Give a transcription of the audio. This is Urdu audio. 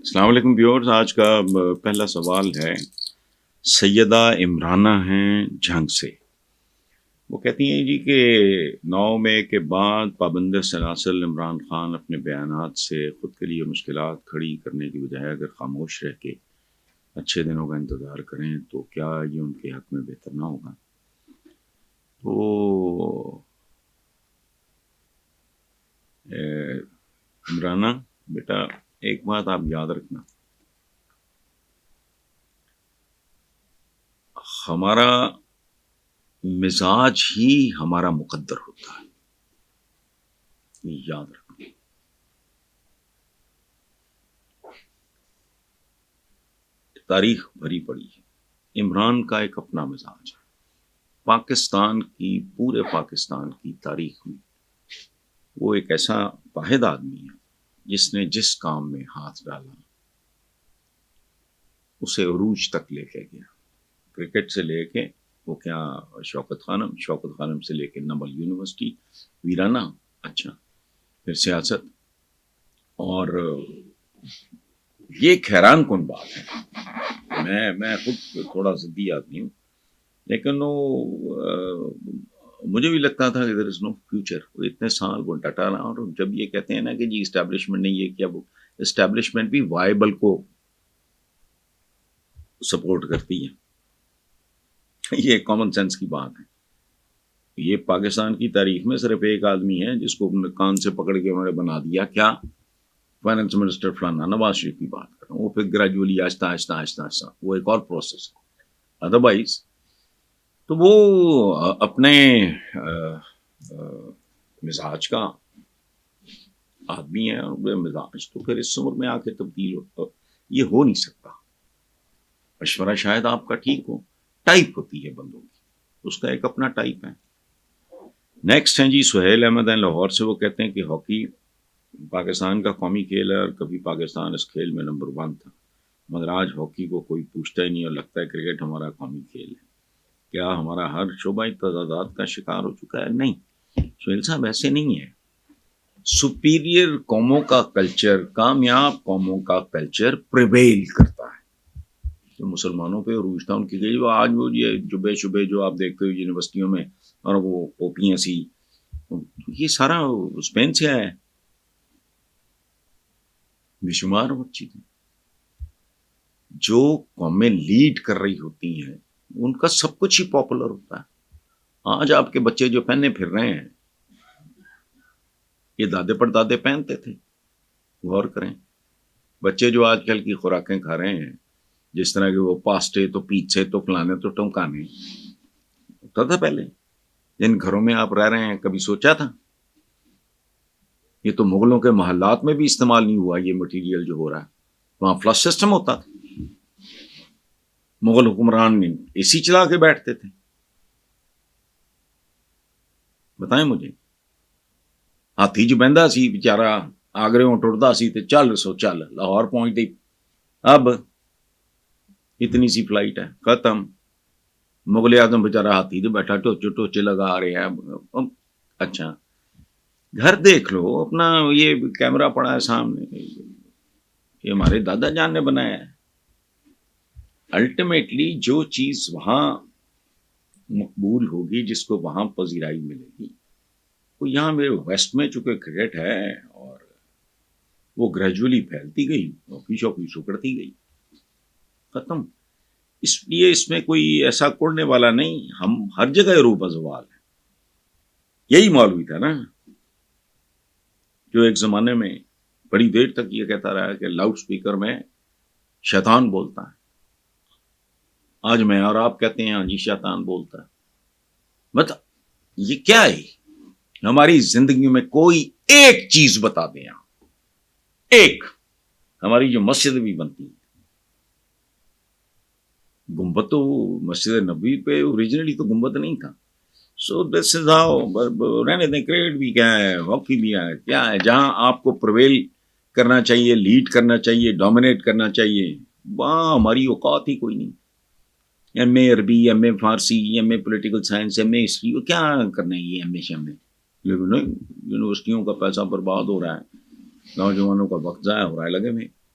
السلام علیکم ویورز، آج کا پہلا سوال ہے، سیدہ عمرانہ ہیں جھنگ سے۔ وہ کہتی ہیں جی کہ 9 مئی کے بعد پابند سلاسل عمران خان اپنے بیانات سے خود کے لیے مشکلات کھڑی کرنے کی بجائے اگر خاموش رہ کے اچھے دنوں کا انتظار کریں تو کیا یہ ان کے حق میں بہتر نہ ہوگا؟ تو عمرانہ بیٹا، ایک بات آپ یاد رکھنا، ہمارا مزاج ہی ہمارا مقدر ہوتا ہے، یاد رکھنا۔ تاریخ بھری پڑی ہے، عمران کا ایک اپنا مزاج ہے۔ پورے پاکستان کی تاریخ میں وہ ایک ایسا واحد آدمی ہے جس نے جس کام میں ہاتھ ڈالا اسے عروج تک لے کے گیا۔ کرکٹ سے لے کے وہ کیا شوکت خانم سے لے کے نمل یونیورسٹی ویرانہ، اچھا پھر سیاست، اور یہ ایک حیران کن بات ہے۔ میں خود تھوڑا ضدی آدمی ہوں، لیکن مجھے بھی لگتا تھا کہ دیر از نو فیوچر۔ وہ اتنے سال وہ ڈٹا رہا، اور جب یہ کہتے ہیں نا کہ جی اسٹیبلشمنٹ نے یہ کیا، وہ اسٹیبلشمنٹ بھی وائبل کو سپورٹ کرتی ہے۔ یہ کامن سینس کی بات ہے۔ یہ پاکستان کی تاریخ میں صرف ایک آدمی ہے جس کو کان سے پکڑ کے انہوں نے بنا دیا، کیا؟ فائنانس منسٹر فلانا، نواز شریف کی بات کر رہا ہوں۔ وہ پھر گریجولی آہستہ آہستہ وہ ایک اور پروسیس ہے۔ ادروائز تو وہ اپنے مزاج کا آدمی ہے، اور مزاج تو پھر اس عمر میں آ کے تبدیل یہ ہو نہیں سکتا۔ مشورہ شاید آپ کا ٹھیک ہو، ٹائپ ہوتی ہے بندوں کی، اس کا ایک اپنا ٹائپ ہے۔ نیکسٹ ہیں جی سہیل احمد ہیں لاہور سے۔ وہ کہتے ہیں کہ ہاکی پاکستان کا قومی کھیل ہے، اور کبھی پاکستان اس کھیل میں نمبر 1 تھا، مگر آج ہاکی کو کوئی پوچھتا ہی نہیں، اور لگتا ہے کرکٹ ہمارا قومی کھیل ہے۔ کیا ہمارا ہر شعبہ تضادات کا شکار ہو چکا ہے؟ نہیں سہیل صاحب، ایسے نہیں ہے۔ سپیریئر قوموں کا کلچر، کامیاب قوموں کا کلچر پریویل کرتا ہے۔ جو مسلمانوں پہ عروج تھا ان کی گئی، وہ آج وہ یہ جبے شبے جو آپ دیکھتے ہو یونیورسٹیوں میں، اور وہ پوپیاں سی، یہ سارا اسپین سے آیا ہے، بے شمار وہ چیزیں جو قومیں لیڈ کر رہی ہوتی ہیں ان کا سب کچھ ہی پاپولر ہوتا ہے۔ آج آپ کے بچے جو پہنے پھر رہے ہیں، یہ دادے پردادے پہنتے تھے؟ غور کریں، بچے جو آج کل کی خوراکیں کھا رہے ہیں، جس طرح کے وہ پاسٹے تو پیزے تو فلانے تو ٹمکانے، ہوتا تھا پہلے؟ جن گھروں میں آپ رہ رہے ہیں کبھی سوچا تھا؟ یہ تو مغلوں کے محلات میں بھی استعمال نہیں ہوا، یہ مٹیریل جو ہو رہا ہے۔ وہاں فلش سسٹم ہوتا تھا، مغل حکمران اے سی چلا کے بیٹھتے تھے۔ بتائیں مجھے، ہاتھی جو بہندا سی بیچارہ آگرے ٹردا سی تے چل سو چل لاہور پہنچ گئی، اب اتنی سی فلائٹ ہے، ختم۔ مغل اعظم بیچارہ ہاتھی تو بیٹھا ٹوچے لگا رہے ہیں۔ اچھا گھر دیکھ لو اپنا، یہ کیمرہ پڑا ہے سامنے، یہ ہمارے دادا جان نے بنایا ہے۔ الٹیمیٹلی جو چیز وہاں مقبول ہوگی، جس کو وہاں پذیرائی ملے گی، وہ یہاں میرے ویسٹ میں چونکہ کرکٹ ہے اور وہ گریجولی پھیلتی گئی، ہاکی شوکی سکڑتی گئی، ختم۔ اس لیے اس میں کوئی ایسا کوڑنے والا نہیں، ہم ہر جگہ روپ زوال ہے۔ یہی مولوی تھا نا جو ایک زمانے میں بڑی دیر تک یہ کہتا رہا کہ لاؤڈ سپیکر میں شیطان بولتا ہے۔ آج میں اور آپ کہتے ہیں ہاں جی شیطان بولتا ہے۔ بتا یہ کیا ہے؟ ہماری زندگی میں کوئی ایک چیز بتا دیں آپ، ایک۔ ہماری جو مسجد بھی بنتی ہے، گنبد تو مسجد نبوی پہ اوریجنلی تو گنبد نہیں تھا۔ سو دس از ہاؤ، رہنے دیں، کرکٹ بھی کیا ہے، ہاکی بھی ہے، کیا ہے، جہاں آپ کو پرویل کرنا چاہیے، لیڈ کرنا چاہیے، ڈومینیٹ کرنا چاہیے، وہاں ہماری اوقات ہی کوئی نہیں۔ ایم اے عربی، ایم اے فارسی، M A political science, M A history, کیا کرنا ہے یہ ایم اے شیم اے؟ لیکن نہیں، یونیورسٹیوں کا پیسہ برباد ہو رہا ہے، نوجوانوں کا وقت ضائع ہو رہا ہے، لگے میں